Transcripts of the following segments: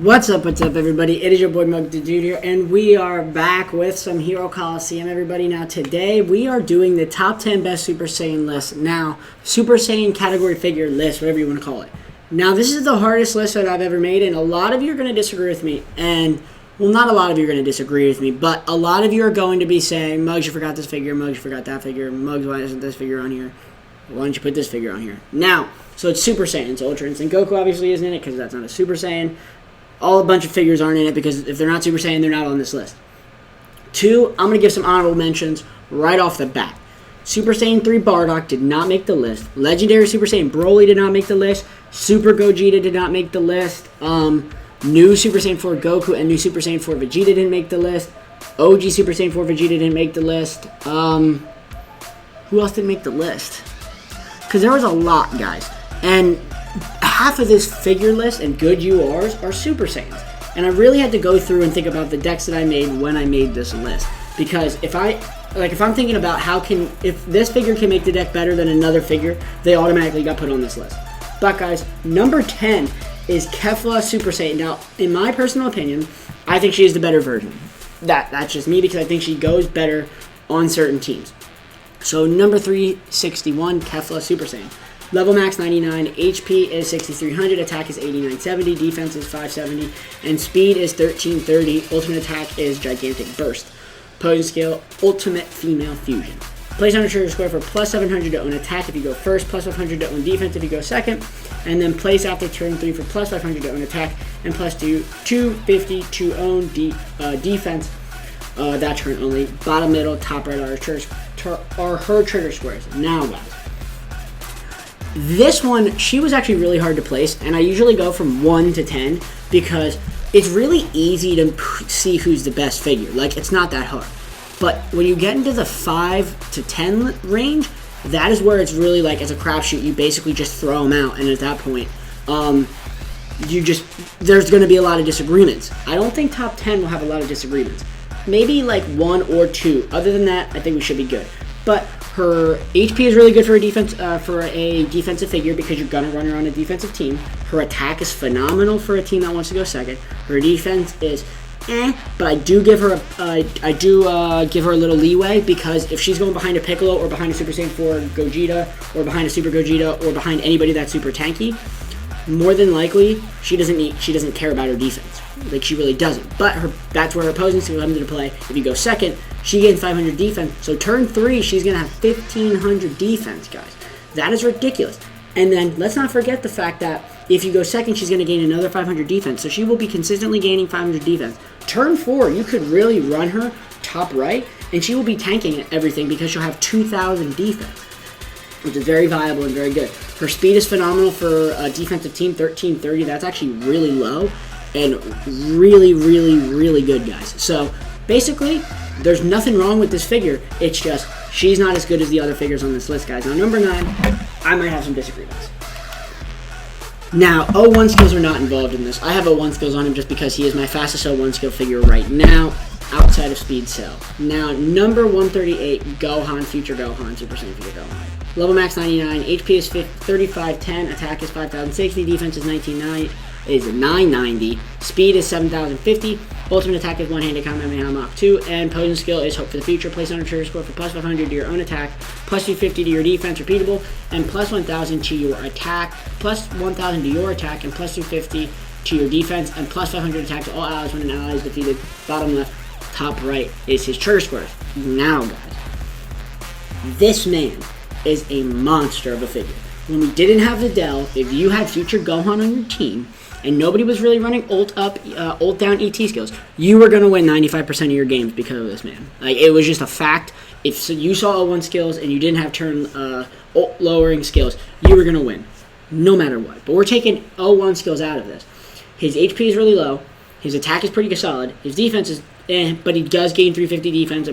What's up, everybody? It is your boy Mug the Dude here, and we are back with some Hero Coliseum, everybody. Now, today we are doing the top 10 best Super Saiyan list. Now, Super Saiyan category figure list, whatever you want to call it. Now, this is the hardest list that I've ever made, and a lot of you are going to disagree with me. And, well, not a lot of you are going to disagree with me, but a lot of you are going to be saying, Muggs, you forgot this figure, Muggs, you forgot that figure, Muggs, why isn't this figure on here? Why don't you put this figure on here? Now, so it's Super Saiyan, so Ultra Instinct Goku obviously isn't in it because that's not a Super Saiyan. A bunch of figures aren't in it because if they're not Super Saiyan, they're not on this list. 2, I'm going to give some honorable mentions right off the bat. Super Saiyan 3 Bardock did not make the list. Legendary Super Saiyan Broly did not make the list. Super Gogeta did not make the list. New Super Saiyan 4 Goku and New Super Saiyan 4 Vegeta didn't make the list. OG Super Saiyan 4 Vegeta didn't make the list. Who else didn't make the list? Because there was a lot, guys. And half of this figure list and good URs are Super Saiyans. And I really had to go through and think about the decks that I made when I made this list. Because if I'm thinking about if this figure can make the deck better than another figure, they automatically got put on this list. But guys, number 10 is Kefla Super Saiyan. Now, in my personal opinion, I think she is the better version. That's just me because I think she goes better on certain teams. So number 361, Kefla Super Saiyan. Level max 99, HP is 6300, attack is 8970, defense is 570, and speed is 1330. Ultimate attack is Gigantic Burst. Posing skill, Ultimate Female Fusion. Place on a trigger square for plus 700 to own attack if you go first, plus 500 to own defense if you go second, and then place after turn 3 for plus 500 to own attack, and plus 250 to own defense. That turn only. Bottom, middle, top right are her trigger squares. Now, guys. This one, she was actually really hard to place, and I usually go from 1 to 10 because it's really easy to see who's the best figure. Like, it's not that hard. But when you get into the 5 to 10 range, that is where it's really like, it's a crapshoot. You basically just throw them out, and at that point, there's going to be a lot of disagreements. I don't think top 10 will have a lot of disagreements. Maybe like 1 or 2. Other than that, I think we should be good. But her HP is really good for a defensive figure because you're gonna run her on a defensive team. Her attack is phenomenal for a team that wants to go second. Her defense is but I do give her a little leeway because if she's going behind a Piccolo or behind a Super Saiyan 4 Gogeta or behind a Super Gogeta or behind anybody that's super tanky, more than likely she doesn't care about her defense. Like, she really doesn't. But that's where her opposing skill comes into play. If you go second, she gains 500 defense. So turn 3, she's going to have 1,500 defense, guys. That is ridiculous. And then let's not forget the fact that if you go second, she's going to gain another 500 defense. So she will be consistently gaining 500 defense. Turn 4, you could really run her top right, and she will be tanking everything because she'll have 2,000 defense, which is very viable and very good. Her speed is phenomenal for a defensive team, 1330. That's actually really low and really, really, really good, guys. So basically, there's nothing wrong with this figure. It's just she's not as good as the other figures on this list, guys. Now, number 9, I might have some disagreements. Now, 01 skills are not involved in this. I have 01 skills on him just because he is my fastest 01 skill figure right now, outside of Speed Cell. Now, number 138, Gohan, Future Gohan, Super Saiyan Future Gohan. Level max 99, HP is 3510, attack is 5060, defense is 990, speed is 7050, ultimate attack is one-handed Kamehameha Mach 2, and posing skill is Hope for the Future. Place on a trigger score for plus 500 to your own attack, plus 250 to your defense, repeatable, and plus 1000 to your attack, plus 1000 to your attack, and plus 250 to your defense, and plus 500 attack to all allies when an ally is defeated. Bottom left, top right is his trigger squares. Now, guys, this man is a monster of a figure. When we didn't have the Dell, if you had Future Gohan on your team and nobody was really running ult down ET skills, you were going to win 95% of your games because of this man. Like, it was just a fact. If you saw 01 skills and you didn't have turn ult lowering skills, you were going to win no matter what. But we're taking 01 skills out of this. His HP is really low. His attack is pretty solid. His defense is but he does gain 350 defense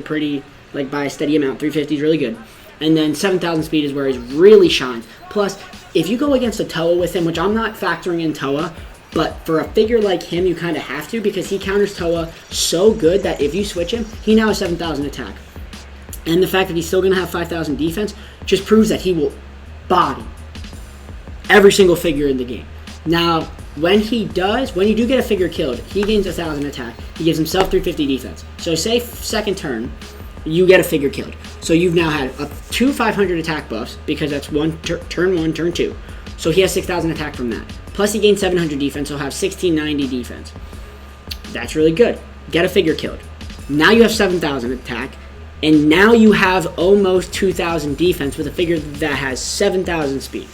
by a steady amount. 350 is really good. And then 7,000 speed is where he really shines. Plus, if you go against a Toa with him, which I'm not factoring in Toa, but for a figure like him, you kind of have to because he counters Toa so good that if you switch him, he now has 7,000 attack. And the fact that he's still going to have 5,000 defense just proves that he will body every single figure in the game. Now, when you do get a figure killed, he gains 1,000 attack. He gives himself 350 defense. So say second turn, you get a figure killed. So you've now had two 500 attack buffs because that's turn 1, turn 2. So he has 6,000 attack from that. Plus he gains 700 defense, so he'll have 1,690 defense. That's really good. Get a figure killed. Now you have 7,000 attack, and now you have almost 2,000 defense with a figure that has 7,000 speed.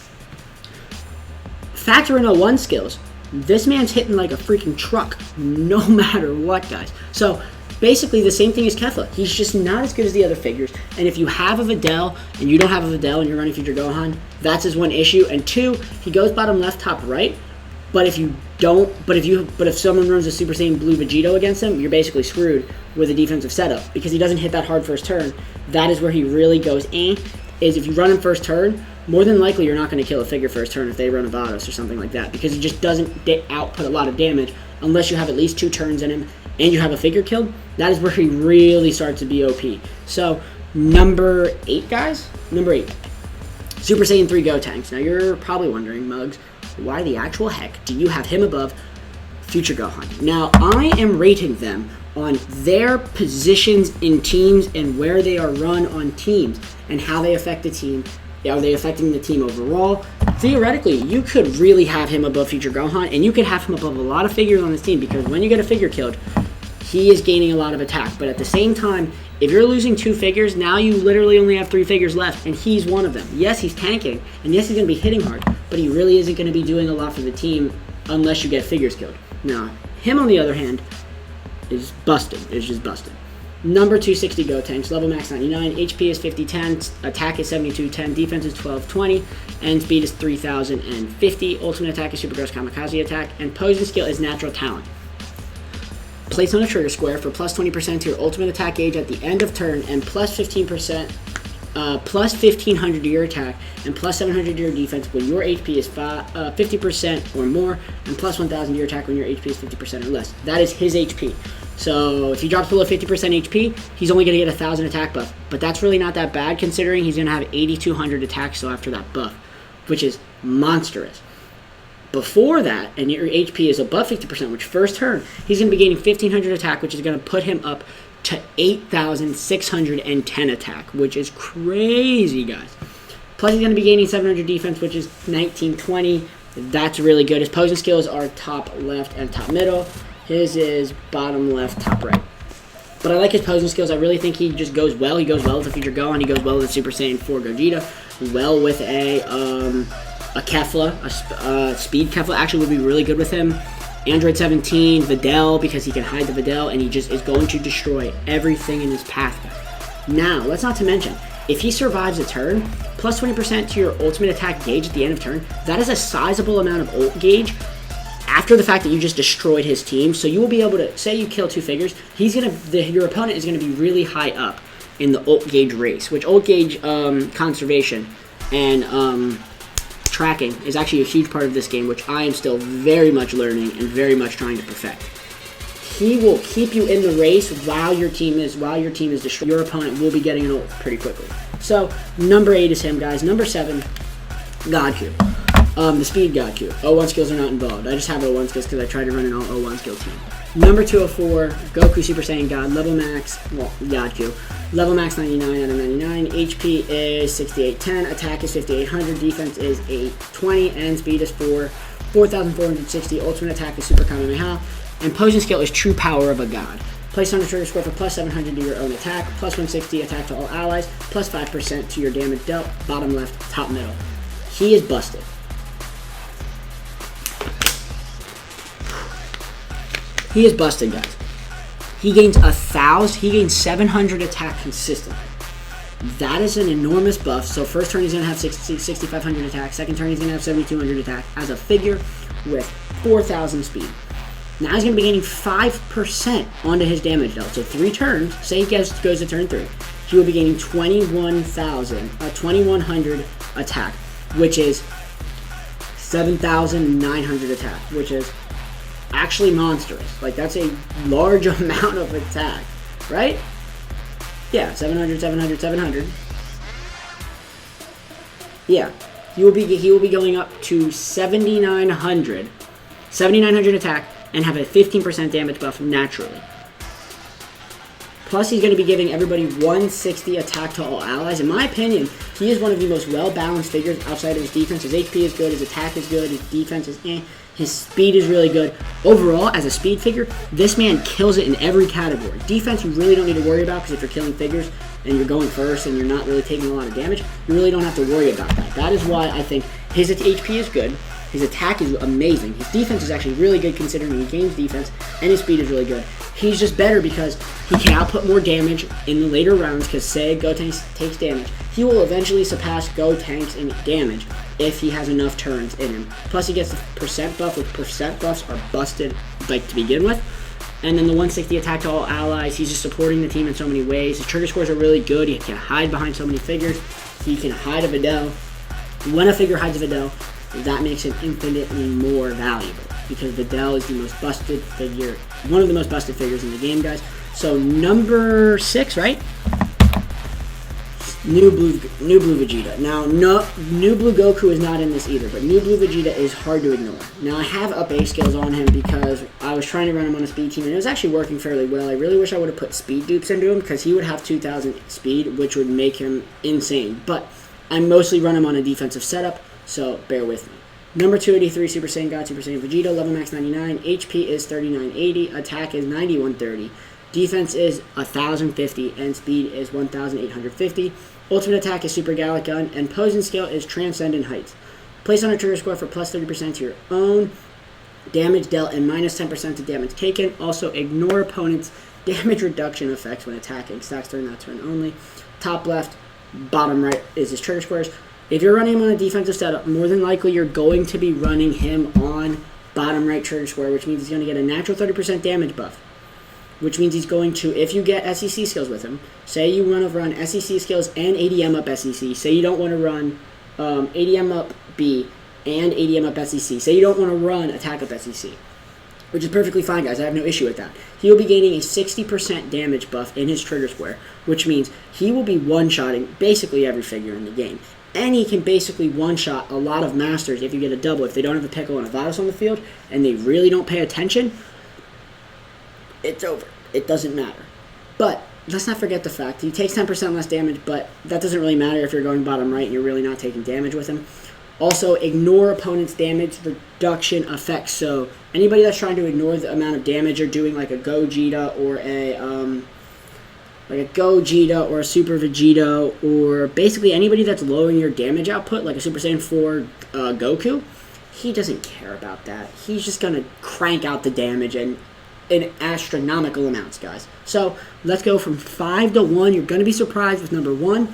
Factor in 01 skills. This man's hitting like a freaking truck, no matter what, guys. So basically the same thing as Kefla. He's just not as good as the other figures. And if you have a Videl and you don't have a Videl and you're running Future Gohan, that's his one issue. And two, he goes bottom left, top right. But if someone runs a Super Saiyan Blue Vegito against him, you're basically screwed with a defensive setup because he doesn't hit that hard first turn. That is where he really goes is if you run him first turn, more than likely you're not going to kill a figure first turn if they run a Vados or something like that because he just doesn't output a lot of damage unless you have at least 2 turns in him and you have a figure killed. That is where he really starts to be OP. So number 8, guys. Number 8. Super Saiyan 3 Gotenks. Now you're probably wondering, Muggs, why the actual heck do you have him above Future Gohan? Now, I am rating them on their positions in teams and where they are run on teams and how they affect the team. Are they affecting the team overall? Theoretically, you could really have him above Future Gohan, and you could have him above a lot of figures on this team because when you get a figure killed, he is gaining a lot of attack. But at the same time, if you're losing 2 figures, now you literally only have 3 figures left, and he's one of them. Yes, he's tanking, and yes, he's going to be hitting hard, but he really isn't going to be doing a lot for the team unless you get figures killed. Now, him on the other hand is busted. It's just busted. Number 260 Gotenks, level max 99, HP is 5010, attack is 7210, defense is 1220, and speed is 3050. Ultimate attack is Super Gross Kamikaze attack, and posing skill is Natural Talent. Place on a trigger square for plus 20% to your ultimate attack gauge at the end of turn, and plus 15%, plus 1500 to your attack, and plus 700 to your defense when your HP is 50% or more, and plus 1000 to your attack when your HP is 50% or less. That is his HP. So if he drops below 50% HP, he's only going to get 1,000 attack buff. But that's really not that bad considering he's going to have 8,200 attack still after that buff, which is monstrous. Before that, and your HP is above 50%, which first turn, he's going to be gaining 1,500 attack, which is going to put him up to 8,610 attack, which is crazy, guys. Plus, he's going to be gaining 700 defense, which is 1920. That's really good. His posing skills are top left and top middle. His is bottom left, top right. But I like his posing skills. I really think he just goes well. He goes well with the Future Gohan. He goes well with the Super Saiyan 4 Gogeta. Well with a Kefla, a speed Kefla actually would be really good with him. Android 17, Videl, because he can hide the Videl, and he just is going to destroy everything in his path. Now, let's not to mention, if he survives a turn, plus 20% to your ultimate attack gauge at the end of turn, that is a sizable amount of ult gauge after the fact that you just destroyed his team. So you will be able to, say you kill 2 figures, your opponent is going to be really high up in the ult gauge race, which ult gauge conservation and tracking is actually a huge part of this game, which I am still very much learning and very much trying to perfect. He will keep you in the race while your team is destroyed. Your opponent will be getting an ult pretty quickly. So number 8 is him, guys. Number 7, Godku. The speed Godku. 01 skills are not involved. I just have 01 skills because I tried to run an all 01 skill team. Number 204, Goku Super Saiyan God. Level max, Godku. Level max 99 out of 99. HP is 6810. Attack is 5800. Defense is 820. And speed is 4460. Ultimate attack is Super Kamehameha. And posing skill is True Power of a God. Place on the trigger score for plus 700 to your own attack. Plus 160 attack to all allies. Plus 5% to your damage dealt. Bottom left, top middle. He is busted. He is busted, guys. He gains 700 attack consistently. That is an enormous buff. So first turn he's going to have 6,500 attack. Second turn he's going to have 7,200 attack as a figure with 4,000 speed. Now he's going to be gaining 5% onto his damage dealt. So 3 turns, say he goes to turn 3, he will be gaining 2,100 attack, which is 7,900 attack, which is actually monstrous. Like, that's a large amount of attack, right? Yeah, 700, 700, 700. Yeah, he will be going up to 7,900 7,900 attack, and have a 15% damage buff naturally. Plus, he's going to be giving everybody 160 attack to all allies. In my opinion, he is one of the most well-balanced figures outside of his defense. His HP is good, his attack is good, his defense is eh. His speed is really good. Overall, as a speed figure, this man kills it in every category. Defense, you really don't need to worry about, because if you're killing figures and you're going first and you're not really taking a lot of damage, you really don't have to worry about that. That is why I think his HP is good. His attack is amazing. His defense is actually really good considering he gains defense, and his speed is really good. He's just better because he can output more damage in the later rounds, because say Gotenks takes damage. He will eventually surpass Gotenks in damage if he has enough turns in him. Plus he gets the percent buff, which percent buffs are busted like to begin with. And then the 160 attack to all allies, he's just supporting the team in so many ways. His trigger scores are really good. He can hide behind so many figures. He can hide a Videl. When a figure hides a Videl, that makes it infinitely more valuable, because Videl is the most busted figure, one of the most busted figures in the game, guys. So number 6, right? New blue Vegeta. Now, no, new blue Goku is not in this either, but new blue Vegeta is hard to ignore. Now, I have up A skills on him because I was trying to run him on a speed team, and it was actually working fairly well. I really wish I would have put speed dupes into him, because he would have 2,000 speed, which would make him insane. But I mostly run him on a defensive setup, so bear with me. Number 283, Super Saiyan God, Super Saiyan Vegeta, level max 99, HP is 3980, attack is 9130, defense is 1050, and speed is 1850. Ultimate attack is Super Gallic Gun, and posing skill is Transcendent Heights. Place on a trigger score for plus 30% to your own damage dealt and minus 10% to damage taken. Also, ignore opponent's damage reduction effects when attacking. Stacks during that turn only. Top left, bottom right is his trigger squares. If you're running him on a defensive setup, more than likely you're going to be running him on bottom right trigger square, which means he's going to get a natural 30% damage buff. Which means he's going to, if you get SEC skills with him, say you want to run SEC skills and ADM up SEC, say you don't want to run ADM up B and ADM up SEC, say you don't want to run attack up SEC, which is perfectly fine, guys. I have no issue with that. He will be gaining a 60% damage buff in his trigger square, which means he will be one-shotting basically every figure in the game. And he can basically one-shot a lot of masters if you get a double. If they don't have a Piccolo and a Vados on the field, and they really don't pay attention, it's over. It doesn't matter. But let's not forget the fact he takes 10% less damage, but that doesn't really matter if you're going bottom right and you're really not taking damage with him. Also, ignore opponent's damage reduction effects. So anybody that's trying to ignore the amount of damage or doing like a Gogeta or a Super Vegeta, or basically anybody that's lowering your damage output, like a Super Saiyan 4 Goku, he doesn't care about that. He's just going to crank out the damage and in astronomical amounts, guys. So let's go from 5 to 1. You're going to be surprised with number 1.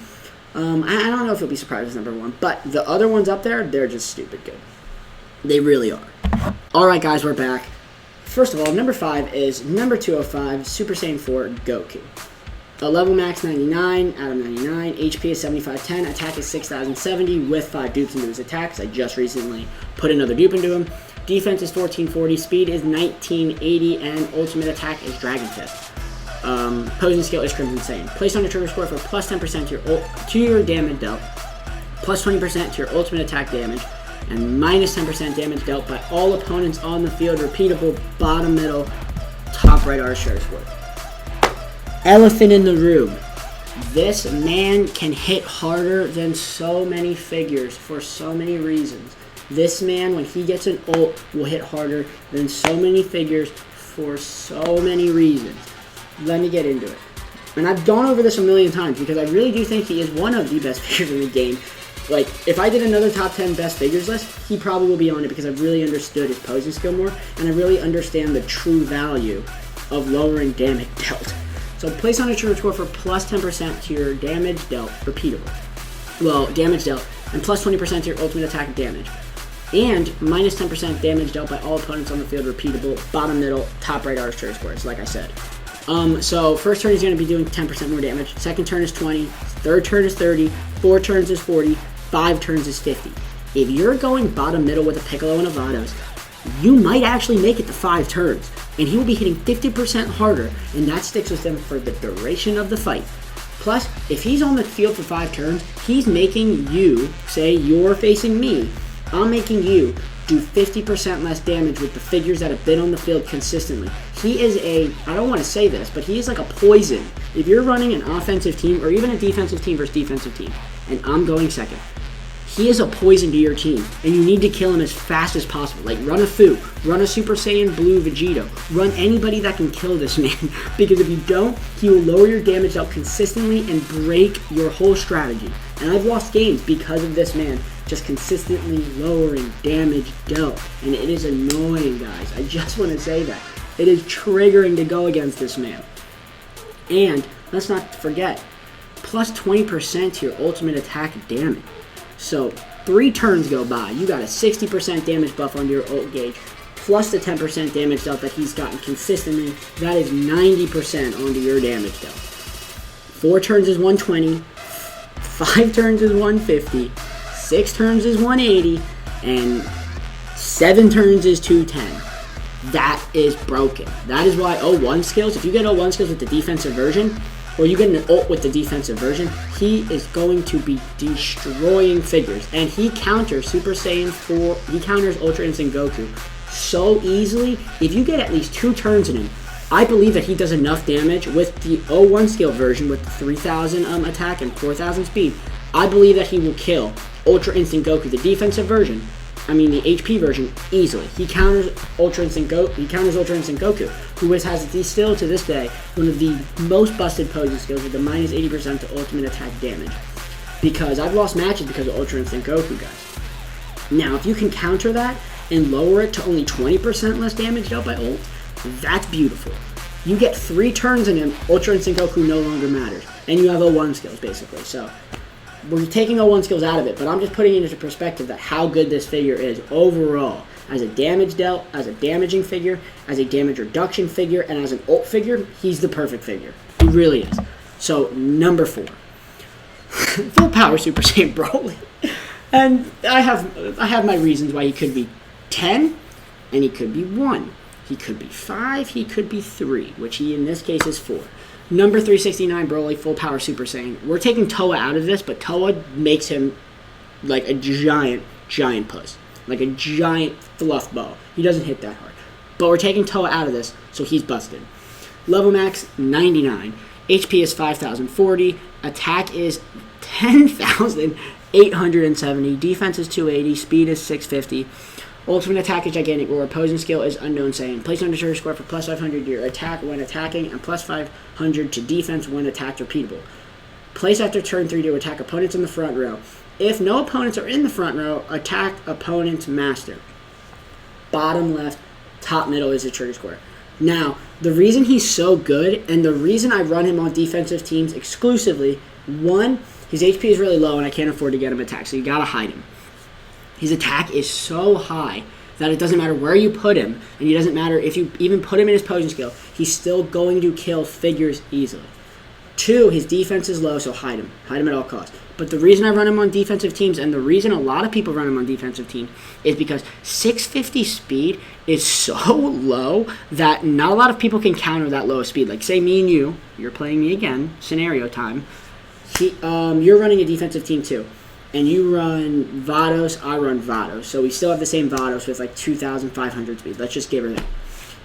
I don't know if you'll be surprised with number 1, but the other ones up there, they're just stupid good. They really are. Alright, guys, we're back. First of all, number 5 is number 205, Super Saiyan 4 Goku. A level max 99 out of 99, HP is 7510, attack is 6070 with 5 dupes into his attacks. I just recently put another dupe into him. Defense is 1440, speed is 1980, and ultimate attack is Dragon Fist. Posing skill is Crimson Saiyan. Place on a trigger score for plus 10% to your damage dealt, plus 20% to your ultimate attack damage, and minus 10% damage dealt by all opponents on the field. Repeatable, bottom, middle, top right are trigger score. Elephant in the room. This man can hit harder than so many figures for so many reasons. This man, when he gets an ult, will hit harder than so many figures for so many reasons. Let me get into it. And I've gone over this a million times because I really do think he is one of the best figures in the game. Like, if I did another top 10 best figures list, he probably will be on it because I've really understood his posing skill more, and I really understand the true value of lowering damage dealt. So place on a trigger score for plus 10% to your damage dealt, repeatable. Well, damage dealt, and plus 20% to your ultimate attack damage. And minus 10% damage dealt by all opponents on the field, repeatable, bottom, middle, top right are trigger scores, like I said. So first turn he's going to be doing 10% more damage, second turn is 20, third turn is 30, 4 turns is 40, 5 turns is 50. If you're going bottom middle with a Piccolo and a Vados, you might actually make it to 5 turns, and he will be hitting 50% harder, and that sticks with him for the duration of the fight. Plus, if he's on the field for 5 turns, he's making you, say you're facing me, I'm making you do 50% less damage with the figures that have been on the field consistently. He is I don't want to say this, but he is like a poison. If you're running an offensive team or even a defensive team versus defensive team, and I'm going second, he is a poison to your team, and you need to kill him as fast as possible. Like, run a Fu, run a Super Saiyan Blue Vegito, run anybody that can kill this man, because if you don't, he will lower your damage out consistently and break your whole strategy. And I've lost games because of this man just consistently lowering damage dealt, and it is annoying, guys. I just want to say that. It is triggering to go against this man. And let's not forget, plus 20% to your ultimate attack damage. So 3 turns go by, you got a 60% damage buff on your ult gauge, plus the 10% damage dealt that he's gotten consistently. That is 90% onto your damage dealt. 4 turns is 120, 5 turns is 150, 6 turns is 180, and 7 turns is 210. That is broken. That is why 01 skills, if you get 01 skills with the defensive version, or you get an ult with the defensive version, he is going to be destroying figures. And he counters Super Saiyan 4, he counters Ultra Instinct Goku so easily. If you get at least 2 turns in him, I believe that he does enough damage with the 01 skill version with the 3000 attack and 4000 speed. I believe that he will kill Ultra Instinct Goku, the defensive version, the HP version, easily. He counters Ultra Instinct Goku, who has still to this day one of the most busted posing skills with the minus 80% to ultimate attack damage. Because I've lost matches because of Ultra Instinct Goku, guys. Now, if you can counter that and lower it to only 20% less damage dealt by ult, that's beautiful. You get 3 turns in him, Ultra Instinct Goku no longer matters. And you have 01 skills, basically. So we're taking 01 skills out of it, but I'm just putting it into perspective that how good this figure is overall. As a damage dealt, as a damaging figure, as a damage reduction figure, and as an ult figure, he's the perfect figure. He really is. So, number 4. Full power Super Saiyan Broly. And I have my reasons why he could be 10, and he could be 1. He could be 5, he could be 3, which he in this case is 4. Number 369, Broly, full power Super Saiyan. We're taking Toa out of this, but Toa makes him like a giant puss. Like a giant fluff ball. He doesn't hit that hard. But we're taking Toa out of this, so he's busted. Level max, 99. HP is 5040. Attack is 10,870. Defense is 280. Speed is 650. Ultimate attack is gigantic roar. Opposing skill is unknown Saiyan. Place under trigger score for plus 500 to your attack when attacking and plus 500 to defense when attacked repeatable. Place after turn 3 to attack opponents in the front row. If no opponents are in the front row, attack opponent's master. Bottom left, top middle is the trigger score. Now, the reason he's so good and the reason I run him on defensive teams exclusively, 1, his HP is really low and I can't afford to get him attacked, so you gotta hide him. His attack is so high that it doesn't matter where you put him, and it doesn't matter if you even put him in his posing skill, he's still going to kill figures easily. 2, his defense is low, so hide him. Hide him at all costs. But the reason I run him on defensive teams, and the reason a lot of people run him on defensive teams, is because 650 speed is so low that not a lot of people can counter that low speed. Like, say me and you're playing me again, scenario time. You're running a defensive team too. And you run Vados, I run Vados. So we still have the same Vados with like 2,500 speed. Let's just give her that.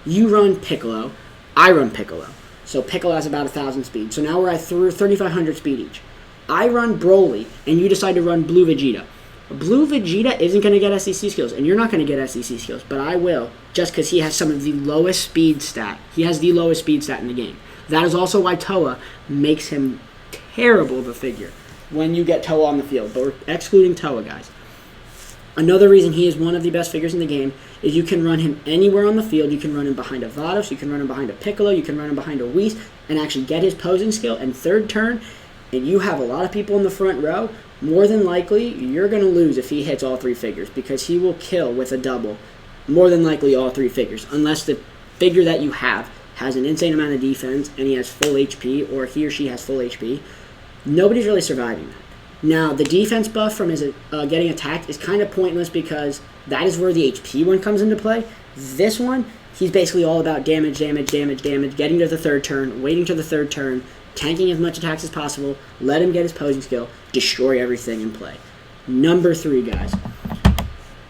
You run Piccolo, I run Piccolo. So Piccolo has about 1,000 speed. So now we're at 3,500 speed each. I run Broly, and you decide to run Blue Vegeta. Blue Vegeta isn't going to get SEC skills, and you're not going to get SEC skills, but I will, just because he has some of the lowest speed stat. He has the lowest speed stat in the game. That is also why Toa makes him terrible of a figure when you get Toa on the field, but we're excluding Toa, guys. Another reason he is one of the best figures in the game is you can run him anywhere on the field. You can run him behind a Vados, you can run him behind a Piccolo, you can run him behind a Whis, and actually get his posing skill and third turn, and you have a lot of people in the front row. More than likely, you're going to lose if he hits all 3 figures, because he will kill with a double, more than likely all 3 figures, unless the figure that you have has an insane amount of defense and he has full HP, or he or she has full HP. Nobody's really surviving that. Now, the defense buff from his getting attacked is kind of pointless because that is where the HP one comes into play. This one, he's basically all about damage, getting to the third turn, waiting to the third turn, tanking as much attacks as possible, let him get his posing skill, destroy everything in play. Number 3, guys.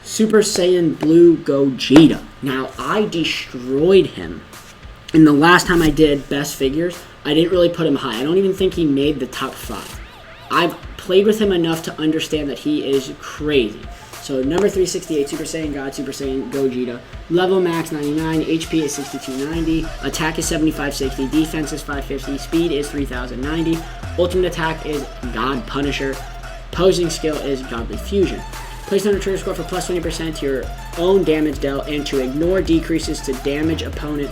Super Saiyan Blue Gogeta. Now, I destroyed him. And the last time I did best figures, I didn't really put him high. I don't even think he made the top 5. I've played with him enough to understand that he is crazy. So number 368, Super Saiyan God, Super Saiyan Gogeta. Level max 99, HP is 6290, attack is 7560, defense is 550, speed is 3090, ultimate attack is God Punisher, posing skill is Godly Fusion. Place under trigger score for plus 20% to your own damage dealt and to ignore decreases to damage opponent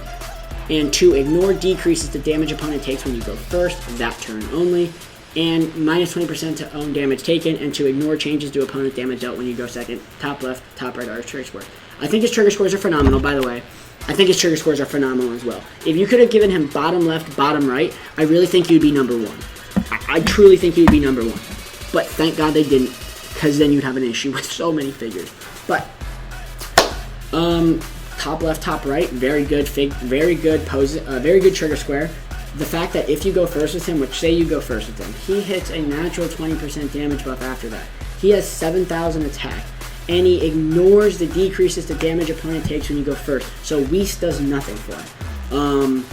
takes when you go first, that turn only. And minus 20% to own damage taken, and to ignore changes to opponent damage dealt when you go second. Top left, top right are his trigger scores. I think his trigger scores are phenomenal, by the way. I think his trigger scores are phenomenal as well. If you could have given him bottom left, bottom right, I really think you'd be number 1. I truly think you'd be number 1. But thank God they didn't, because then you'd have an issue with so many figures. But, top left, top right, very good pose, very good trigger square. The fact that if you go first with him, which say you go first with him, he hits a natural 20% damage buff after that. He has 7,000 attack, and he ignores the decreases to damage opponent takes when you go first. So Whis does nothing for him.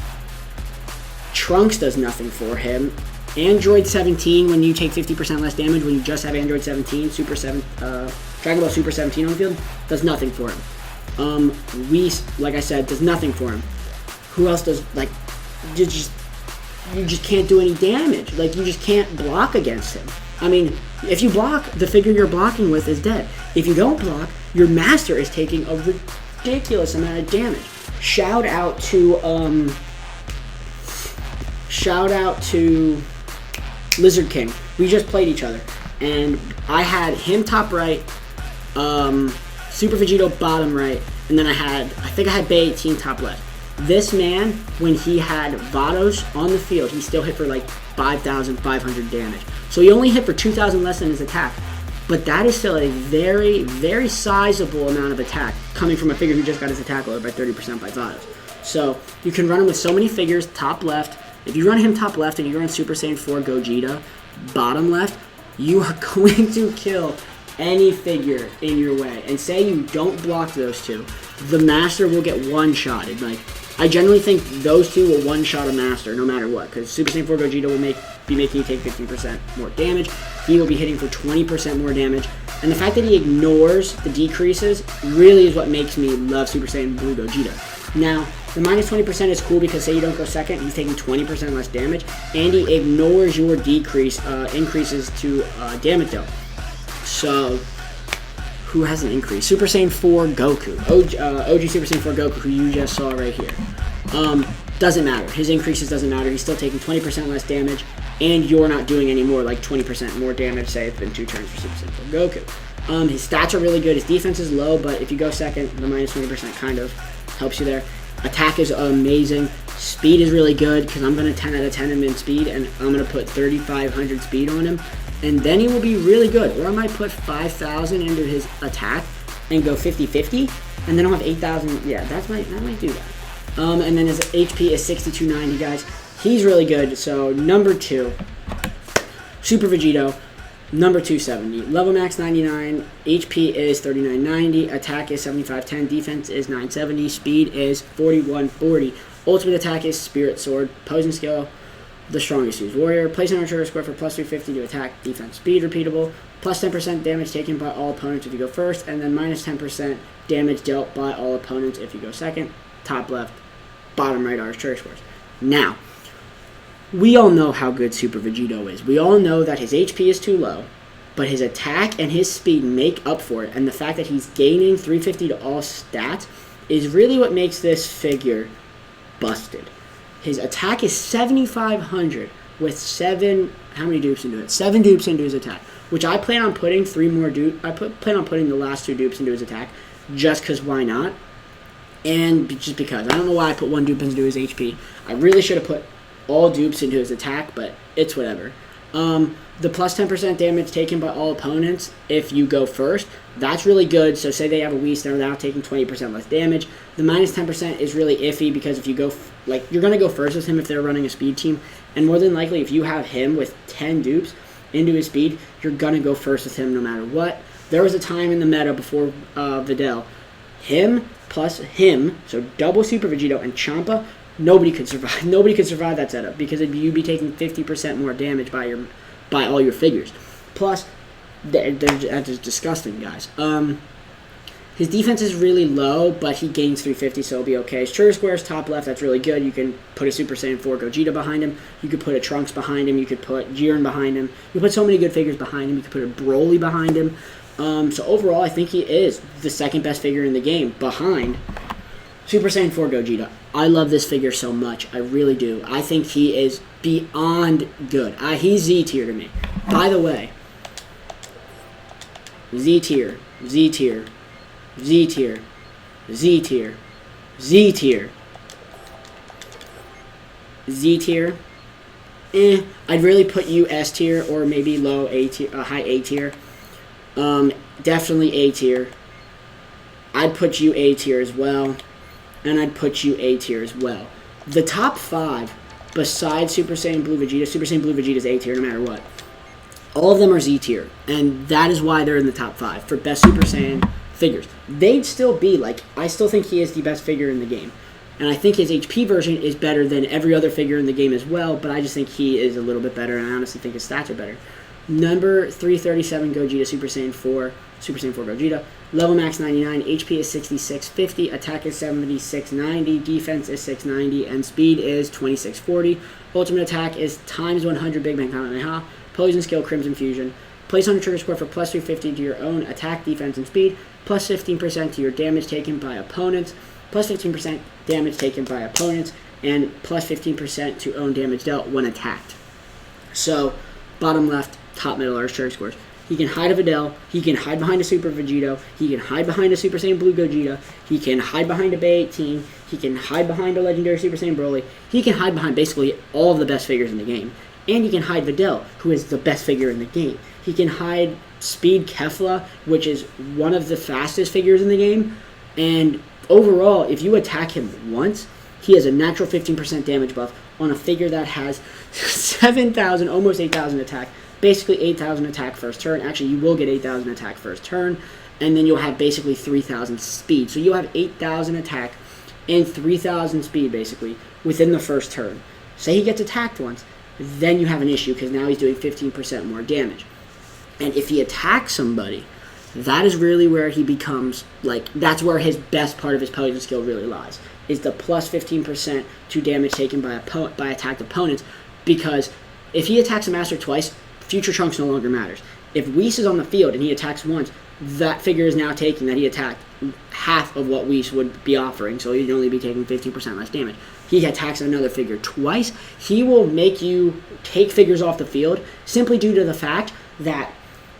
Trunks does nothing for him. Android 17, when you take 50% less damage, when you just have Android 17, Dragon Ball Super 17 on the field, does nothing for him. Whis, like I said, does nothing for him. Who else does, like, you just can't do any damage. Like, you just can't block against him. I mean, if you block, the figure you're blocking with is dead. If you don't block, your master is taking a ridiculous amount of damage. Shout out to Lizard King. We just played each other, and I had him top right, Super Vegito bottom right, and then I think I had Bay 18 top left. This man, when he had Vados on the field, he still hit for like 5,500 damage. So he only hit for 2,000 less than his attack. But that is still a very, very sizable amount of attack coming from a figure who just got his attack lowered by 30% by Vados. So you can run him with so many figures, top left. If you run him top left and you run Super Saiyan 4 Gogeta bottom left, you are going to kill any figure in your way. And say you don't block those two, the master will get one-shotted. Like, I generally think those two will one-shot a master no matter what, because Super Saiyan 4 Gogeta will be making you take 15% more damage. He will be hitting for 20% more damage. And the fact that he ignores the decreases really is what makes me love Super Saiyan Blue Gogeta. Now, the minus 20% is cool because say you don't go second, he's taking 20% less damage, and he ignores your increases to damage dealt. So, who has an increase? Super Saiyan 4 Goku. OG Super Saiyan 4 Goku, who you just saw right here. Doesn't matter. His increases doesn't matter. He's still taking 20% less damage, and you're not doing any more, like 20% more damage, say it's been 2 turns for Super Saiyan 4 Goku. His stats are really good. His defense is low, but if you go second, the minus 20% kind of helps you there. Attack is amazing. Speed is really good, because I'm going to 10 out of 10 him in speed, and I'm going to put 3,500 speed on him. And then he will be really good. Or I might put 5,000 into his attack and go 50-50, and then I'll have 8,000. Yeah, that might do that. And then his HP is 6290, guys. He's really good. So number 2, Super Vegito, number 270. Level max 99, HP is 3990, attack is 7510, defense is 970, speed is 4140. Ultimate attack is Spirit Sword, posing skill, the strongest use warrior. Place on a trigger score for plus 350 to attack, defense, speed, repeatable. Plus 10% damage taken by all opponents if you go first, and then minus 10% damage dealt by all opponents if you go second. Top left, bottom right are his trigger scores. Now, we all know how good Super Vegito is. We all know that his HP is too low, but his attack and his speed make up for it, and the fact that he's gaining 350 to all stats is really what makes this figure busted. His attack is 7,500 with 7, how many dupes into it? 7 dupes into his attack, which I plan on putting 3 more dupes. Plan on putting the last 2 dupes into his attack, just because why not? And just because. I don't know why I put 1 dupe into his HP. I really should have put all dupes into his attack, but it's whatever. The plus 10% damage taken by all opponents if you go first, that's really good. So say they have a Whis, they're now taking 20% less damage. The minus 10% is really iffy because if you go, you're going to go first with him if they're running a speed team. And more than likely, if you have him with 10 dupes into his speed, you're going to go first with him no matter what. There was a time in the meta before Videl, him plus him, so double Super Vegito and Champa, nobody could survive. Nobody could survive that setup because you'd be taking 50% more damage by all your figures. Plus, that's just disgusting, guys. His defense is really low, but he gains 350, so it'll be okay. His trigger square is top left. That's really good. You can put a Super Saiyan 4 Gogeta behind him. You could put a Trunks behind him. You could put Jiren behind him. You could put so many good figures behind him. You could put a Broly behind him. So overall, I think he is the second best figure in the game behind Super Saiyan 4 Gogeta. I love this figure so much. I really do. I think he is beyond good. He's Z tier to me. By the way, Z tier, Z tier, Z tier, Z tier, Z tier, Z tier. I'd really put you S tier or maybe low A tier, high A tier. Definitely A tier. I'd put you A tier as well, and I'd put you A tier as well. The top 5, besides Super Saiyan Blue Vegeta, Super Saiyan Blue Vegeta is A tier no matter what. All of them are Z tier, and that is why they're in the top 5 for best Super Saiyan figures. They'd still be like, I still think he is the best figure in the game, and I think his HP version is better than every other figure in the game as well. But I just think he is a little bit better, and I honestly think his stats are better. Number 337 Gogeta, Super Saiyan 4 Gogeta. Level max 99, HP is 6650, attack is 7690, defense is 690, and speed is 2640. Ultimate attack is times 100 Big Bang Kamehameha. Poison skill Crimson Fusion. Place on a trigger score for plus 350 to your own attack, defense, and speed. Plus 15% to your damage taken by opponents. Plus 15% damage taken by opponents. And plus 15% to own damage dealt when attacked. So, bottom left, top middle are his trigger scores. He can hide a Videl. He can hide behind a Super Vegito. He can hide behind a Super Saiyan Blue Gogeta. He can hide behind a Bay 18. He can hide behind a legendary Super Saiyan Broly. He can hide behind basically all of the best figures in the game. And he can hide Videl, who is the best figure in the game. He can hide Speed Kefla, which is one of the fastest figures in the game. And overall, if you attack him once, he has a natural 15% damage buff on a figure that has 7,000, almost 8,000 attack. Basically 8,000 attack first turn. Actually, you will get 8,000 attack first turn. And then you'll have basically 3,000 speed. So you'll have 8,000 attack and 3,000 speed, basically, within the first turn. Say he gets attacked once, then you have an issue because now he's doing 15% more damage. And if he attacks somebody, that is really where he becomes, like, that's where his best part of his poison skill really lies, is the plus 15% to damage taken by attacked opponents. Because if he attacks a master twice, Future Trunks no longer matters. If Whis is on the field and he attacks once, that figure is now taking that he attacked half of what Whis would be offering, so he'd only be taking 15% less damage. He attacks another figure twice, he will make you take figures off the field simply due to the fact that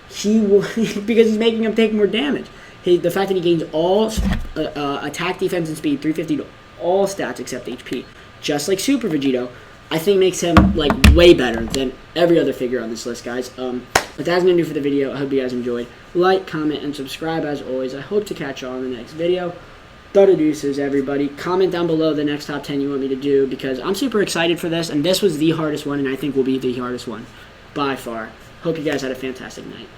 he will, because he's making him take more damage. The fact that he gains all attack, defense, and speed, 350 to all stats except HP, just like Super Vegito, I think makes him like way better than every other figure on this list, guys. But that's going to do for the video. I hope you guys enjoyed. Like, comment, and subscribe as always. I hope to catch you all in the next video. Thought deuces, everybody. Comment down below the next top 10 you want me to do, because I'm super excited for this, and this was the hardest one, and I think will be the hardest one by far. Hope you guys had a fantastic night.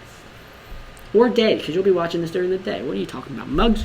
Or day, because you'll be watching this during the day. What are you talking about, mugs?